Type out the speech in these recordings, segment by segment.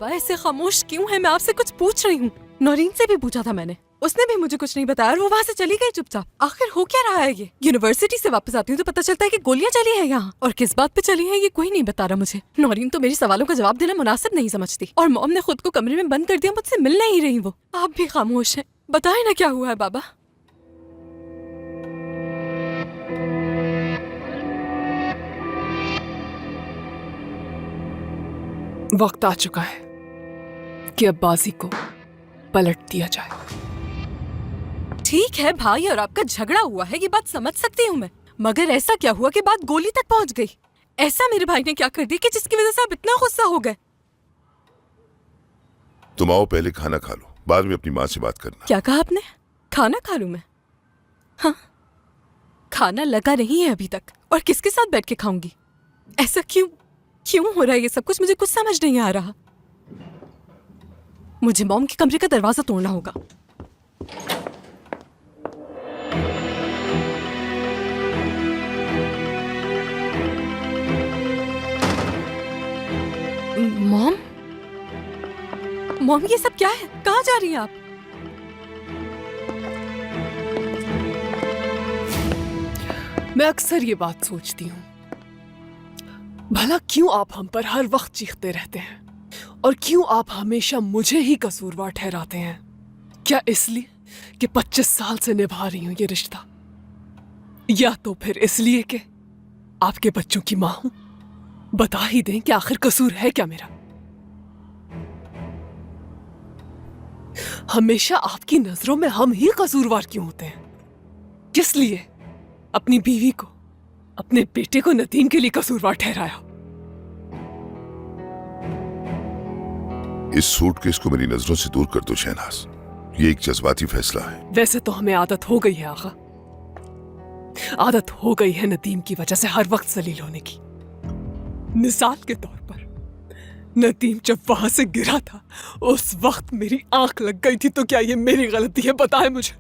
बाबा ऐसे खामोश क्यों है? मैं आपसे कुछ पूछ रही हूँ। नौरीन से भी पूछा था मैंने, उसने भी मुझे कुछ नहीं बताया और वो वहाँ से चली गई चुपचाप। आखिर हो क्या रहा है ये? यूनिवर्सिटी से वापस आती हूँ तो पता चलता है कि गोलियां चली है यहाँ, और किस बात पे चली है ये कोई नहीं बता रहा मुझे। नौरीन तो मेरे सवालों का जवाब देना मुनासिब नहीं समझती, और मॉम ने खुद को कमरे में बंद कर दिया, मुझसे मिल नहीं रही वो। आप भी खामोश हैं, बताए ना क्या हुआ है बाबा। वक्त आ चुका है कि अब बाजी को पलट दिया जाए। ठीक है भाई, और आपका झगड़ा हुआ है ये बात समझ सकती हूँ मैं, मगर ऐसा क्या हुआ कि बात गोली तक पहुँच गई? ऐसा मेरे भाई ने क्या कर दिया कि जिसकी वजह से आप इतना गुस्सा हो गए? तुम आओ, पहले खाना खा लो, बाद में अपनी माँ से बात करना। क्या कहा आपने? खाना खा लूं मैं? हाँ, खाना लगा नहीं है अभी तक, और किसके साथ बैठ के खाऊंगी? ऐसा क्यों क्यों हो रहा है ये सब कुछ? मुझे कुछ समझ नहीं आ रहा। मुझे मॉम के कमरे का दरवाजा तोड़ना होगा। मॉम, मॉम ये सब क्या है? कहाँ जा रही हैं आप? मैं अक्सर ये बात सोचती हूँ, भला क्यों आप हम पर हर वक्त चीखते रहते हैं, और क्यों आप हमेशा मुझे ही कसूरवार ठहराते हैं? क्या इसलिए कि 25 साल से निभा रही हूं ये रिश्ता, या तो फिर इसलिए कि आपके बच्चों की मां हूं? बता ही दें कि आखिर कसूर है क्या मेरा? हमेशा आपकी नजरों में हम ही कसूरवार क्यों होते हैं? किस लिए अपनी बीवी को, अपने बेटे को नदीम के लिए कसूरवार ठहराया? इस सूटकेस को मेरी नजरों से दूर कर दो शहनाज, ये एक जज्बाती फैसला है। वैसे तो हमें आदत हो गई है आगा, आदत हो गई है नदीम की वजह से हर वक्त जलील होने की। मिसाल के तौर पर नदीम जब वहां से गिरा था उस वक्त मेरी आंख लग गई थी, तो क्या ये मेरी गलती है? बताए मुझे।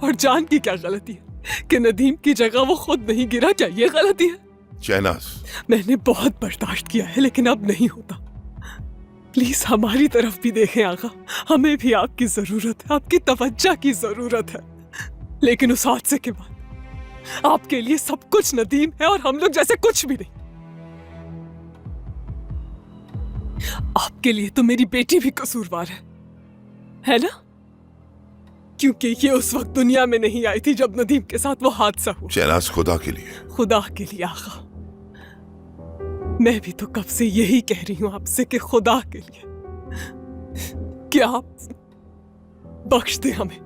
और जान की क्या गलती है कि नदीम की जगह वो खुद नहीं गिरा? क्या ये गलती है? शहनाज, मैंने बहुत बर्दाश्त किया है लेकिन अब नहीं होता। प्लीज हमारी तरफ भी देखें आगा, हमें भी आपकी जरूरत है, आपकी तवज्जो की जरूरत है। लेकिन उस हादसे के बाद आपके लिए सब कुछ नदीम है और हम लोग जैसे कुछ भी नहीं। आपके लिए तो मेरी बेटी भी कसूरवार है ना? क्योंकि ये उस वक्त दुनिया में नहीं आई थी जब नदीम के साथ वो हादसा हुआ। शहनाज, खुदा के लिए, खुदा के लिए आगा, मैं भी तो कब से यही कह रही हूं आपसे कि खुदा के लिए क्या आप बख्श दे, हमें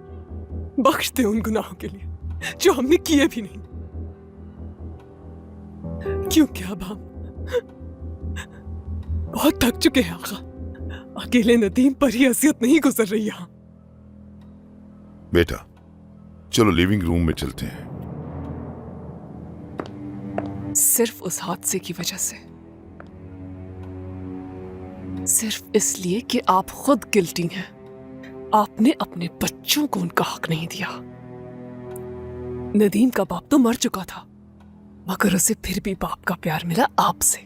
बख्श दे उन गुनाहों के लिए जो हमने किए भी नहीं। क्योंकि अब हम बहुत थक चुके हैं आगा, अकेले नदीम पर ही असियत नहीं गुजर रही यहां। बेटा चलो लिविंग रूम में चलते हैं। सिर्फ उस हादसे की वजह से, सिर्फ इसलिए कि आप खुद गिल्टी हैं, आपने अपने बच्चों को उनका हक नहीं दिया। नदीम का बाप तो मर चुका था, मगर उसे फिर भी बाप का प्यार मिला आपसे,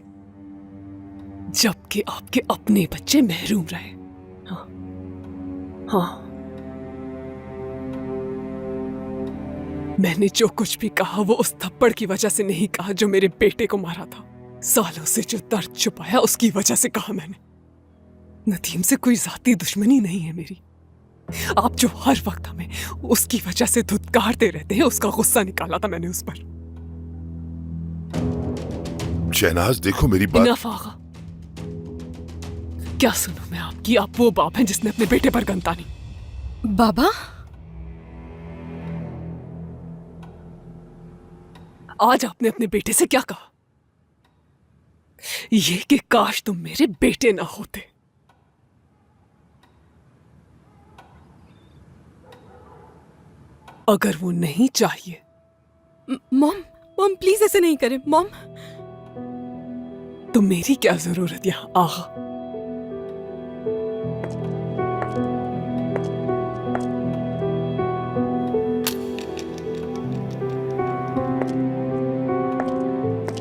जबकि आपके अपने बच्चे महरूम रहे। हाँ, मैंने जो कुछ भी कहा वो उस थप्पड़ की वजह से नहीं कहा जो मेरे बेटे को मारा था। सालों से जो दर्द छुपाया उसकी वजह से कहा मैंने। नदीम से कोई जाती दुश्मनी नहीं है मेरी। आप जो हर वक्त हमें उसकी वजह से धुतकारते रहते हैं, उसका गुस्सा निकाला था मैंने उस पर। शहनाज देखो मेरी बात। इनफ आगा, क्या सुनूं मैं आपकी? आप वो बाप हैं जिसने अपने बेटे पर गन तानी। बाबा, आज आपने अपने बेटे से क्या कहा? ये कि काश तुम मेरे बेटे ना होते। अगर वो नहीं चाहिए। मॉम, मॉम प्लीज ऐसे नहीं करें मॉम। तो मेरी क्या जरूरत यहां आगा?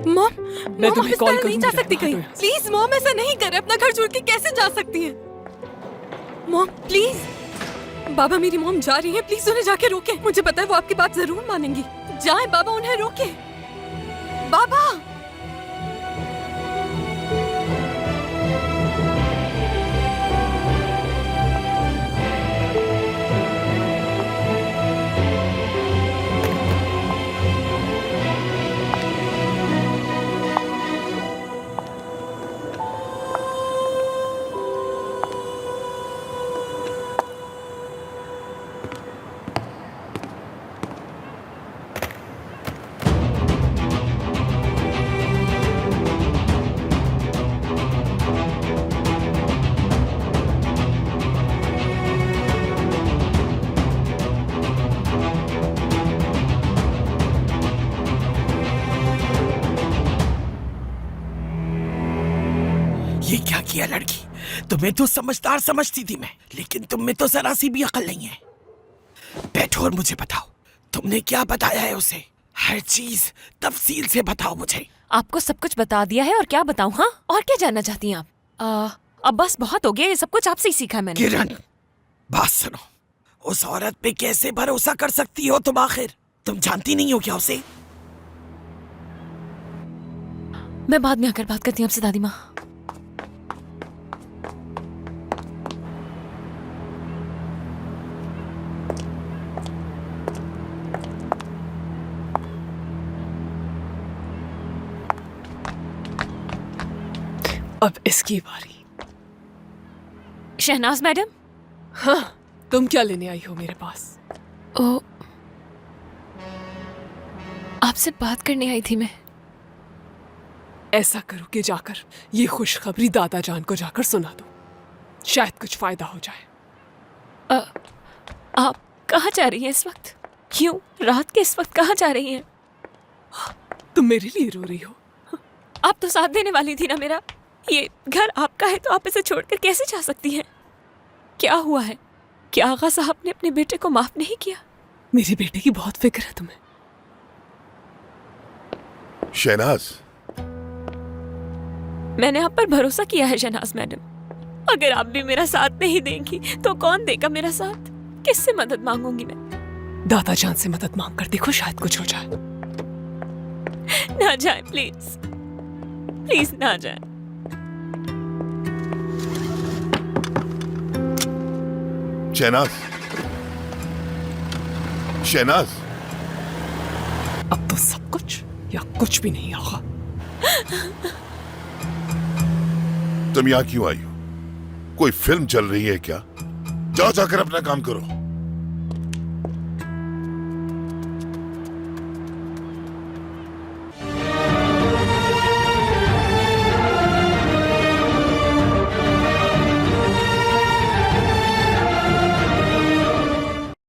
मॉम, मैं तुम्हें कॉल नहीं जा करूंगी। सकती कहीं। प्लीज मॉम ऐसा नहीं करे, अपना घर छोड़ के कैसे जा सकती हैं? मॉम प्लीज, बाबा मेरी मॉम जा रही है, प्लीज उन्हें जाके रोके। मुझे पता है वो आपकी बात जरूर मानेंगी। जाए बाबा, उन्हें रोके। बाबा ये क्या किया लड़की? तुम्हें तो समझदार समझती थी मैं, लेकिन तुम में तो जरा सी भी अकल नहीं है। बैठो और मुझे बताओ, तुमने क्या बताया है उसे? हर चीज तफसील से बताओ मुझे। आपको सब कुछ बता दिया है, और क्या बताऊं? हाँ, और क्या जानना चाहती हैं आप? अब बस बहुत हो गया, ये सब कुछ आपसे ही सीखा है मैंने। किरण, बात सुनो। उस औरत पे कैसे भरोसा कर सकती हो तुम? आखिर तुम जानती नहीं हो क्या उसे? मैं बाद में आकर बात करती हूँ आपसे दादी माँ। अब इसकी बारी। शहनाज मैडम। हाँ, तुम क्या लेने आई हो मेरे पास? ओ, आपसे बात करने आई थी मैं। ऐसा करो कि जाकर ये खुशखबरी दादा जान को जाकर सुना दो, शायद कुछ फायदा हो जाए। आप कहाँ जा रही हैं इस वक्त? क्यों रात के इस वक्त कहाँ जा रही हैं? तुम मेरे लिए रो रही हो? आप तो साथ देने वाली थी ना मेरा। ये घर आपका है तो आप इसे छोड़कर कैसे जा सकती हैं? क्या हुआ है? क्या आगा साहब ने अपने बेटे को माफ नहीं किया? मेरे बेटे की बहुत फिक्र है तुम्हें। शहनाज, मैंने आप पर भरोसा किया है शहनाज मैडम। अगर आप भी मेरा साथ नहीं देंगी तो कौन देगा मेरा साथ? किससे मदद मांगूंगी मैं? दादा जान से मदद मांग कर देखो, शायद कुछ हो जाए। ना जाए प्लीज, प्लीज ना जाए। शहनाज, शहनाज, अब तो सब कुछ या कुछ भी नहीं आगा। तुम यहाँ क्यों आई हो? कोई फिल्म चल रही है क्या? जाओ जाकर अपना काम करो।